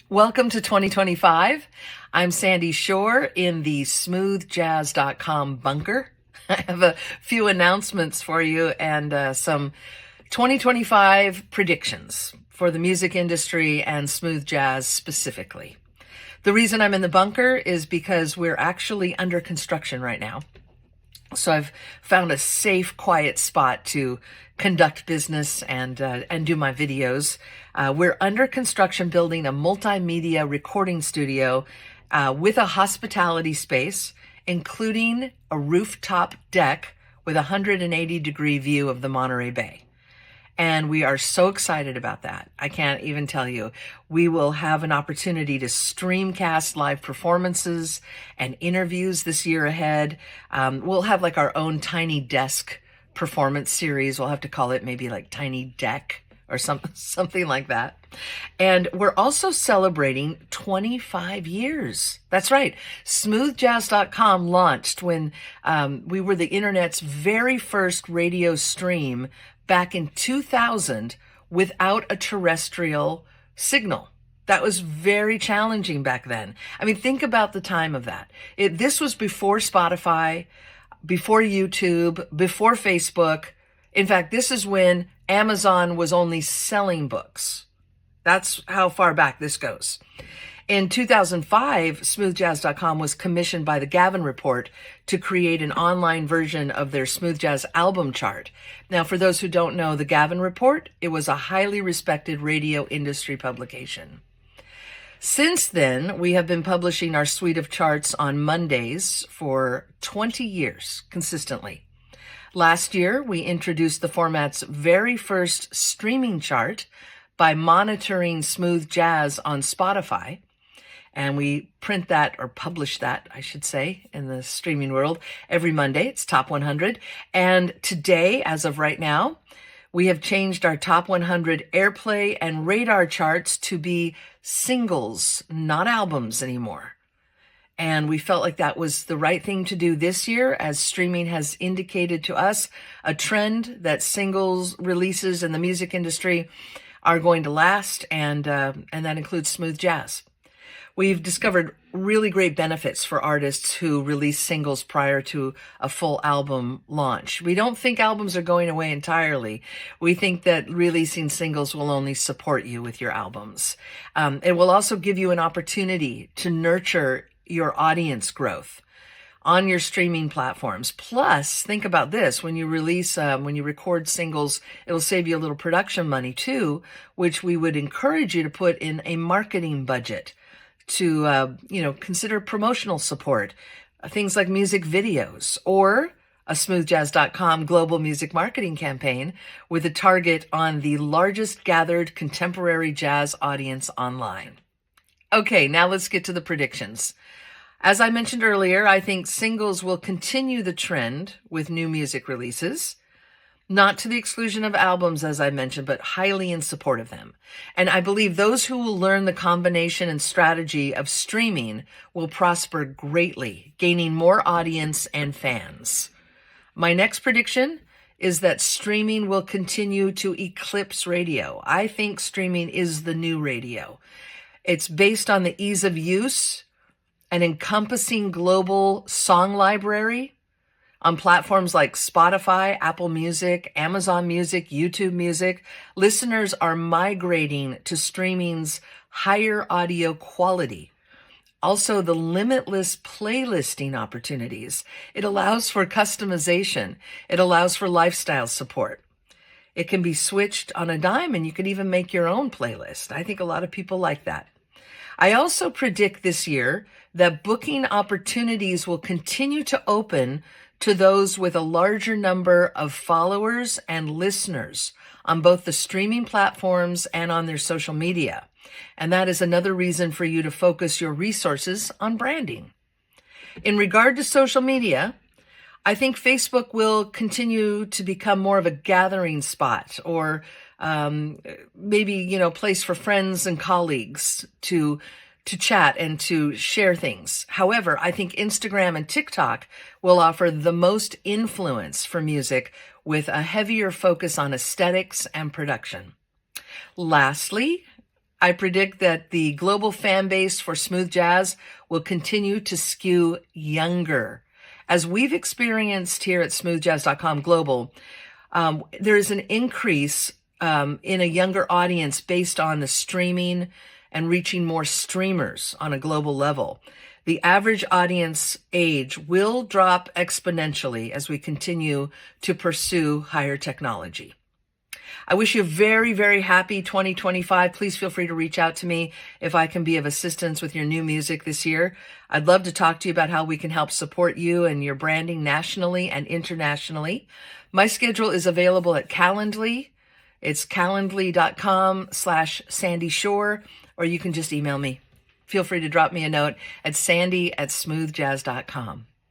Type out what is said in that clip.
Welcome to 2025. I'm Sandy Shore in the smoothjazz.com bunker. I have a few announcements for you and some 2025 predictions for the music industry and smooth jazz specifically. The reason I'm in the bunker is because we're actually under construction right now. So I've found a safe, quiet spot to conduct business and do my videos. We're under construction building a multimedia recording studio with a hospitality space, including a rooftop deck with a 180-degree view of the Monterey Bay. And we are so excited about that. I can't even tell you. We will have an opportunity to streamcast live performances and interviews this year ahead. We'll have like our own tiny desk performance series. We'll have to call it maybe like Tiny Deck or something like that. And we're also celebrating 25 years. That's right. Smoothjazz.com launched when we were the internet's very first radio stream back in 2000 without a terrestrial signal. That was very challenging back then. I mean, think about the time of that. This was before Spotify, before YouTube, before Facebook. In fact, this is when Amazon was only selling books. That's how far back this goes. In 2005, smoothjazz.com was commissioned by the Gavin Report to create an online version of their smooth jazz album chart. Now, for those who don't know the Gavin Report, it was a highly respected radio industry publication. Since then, we have been publishing our suite of charts on Mondays for 20 years consistently. Last year, we introduced the format's very first streaming chart by monitoring smooth jazz on Spotify. And we print that, or publish that, I should say, in the streaming world every Monday. It's Top 100. And today, as of right now, we have changed our Top 100 airplay and radar charts to be singles, not albums anymore. And we felt like that was the right thing to do this year, as streaming has indicated to us a trend that singles releases in the music industry are going to last, and that includes smooth jazz. We've discovered really great benefits for artists who release singles prior to a full album launch. We don't think albums are going away entirely. We think that releasing singles will only support you with your albums. It will also give you an opportunity to nurture your audience growth on your streaming platforms. Plus, think about this, when you record singles, it'll save you a little production money too, which we would encourage you to put in a marketing budget to, consider promotional support, things like music videos, or a smoothjazz.com global music marketing campaign with a target on the largest gathered contemporary jazz audience online. Okay, now let's get to the predictions. As I mentioned earlier, I think singles will continue the trend with new music releases. Not to the exclusion of albums, as I mentioned, but highly in support of them. And I believe those who will learn the combination and strategy of streaming will prosper greatly, gaining more audience and fans. My next prediction is that streaming will continue to eclipse radio. I think streaming is the new radio. It's based on the ease of use, an encompassing global song library, on platforms like Spotify, Apple Music, Amazon Music, YouTube Music. Listeners are migrating to streaming's higher audio quality. Also, the limitless playlisting opportunities. It allows for customization. It allows for lifestyle support. It can be switched on a dime, and you can even make your own playlist. I think a lot of people like that. I also predict this year that booking opportunities will continue to open to those with a larger number of followers and listeners on both the streaming platforms and on their social media. And that is another reason for you to focus your resources on branding. In regard to social media, I think Facebook will continue to become more of a gathering spot, or maybe, place for friends and colleagues to chat and to share things. However, I think Instagram and TikTok will offer the most influence for music with a heavier focus on aesthetics and production. Lastly, I predict that the global fan base for smooth jazz will continue to skew younger. As we've experienced here at smoothjazz.com Global, there is an increase in a younger audience based on the streaming and reaching more streamers on a global level. The average audience age will drop exponentially as we continue to pursue higher technology. I wish you a very, very happy 2025. Please feel free to reach out to me if I can be of assistance with your new music this year. I'd love to talk to you about how we can help support you and your branding nationally and internationally. My schedule is available at Calendly. It's calendly.com/Sandy Shore, or you can just email me. Feel free to drop me a note at sandy@smoothjazz.com.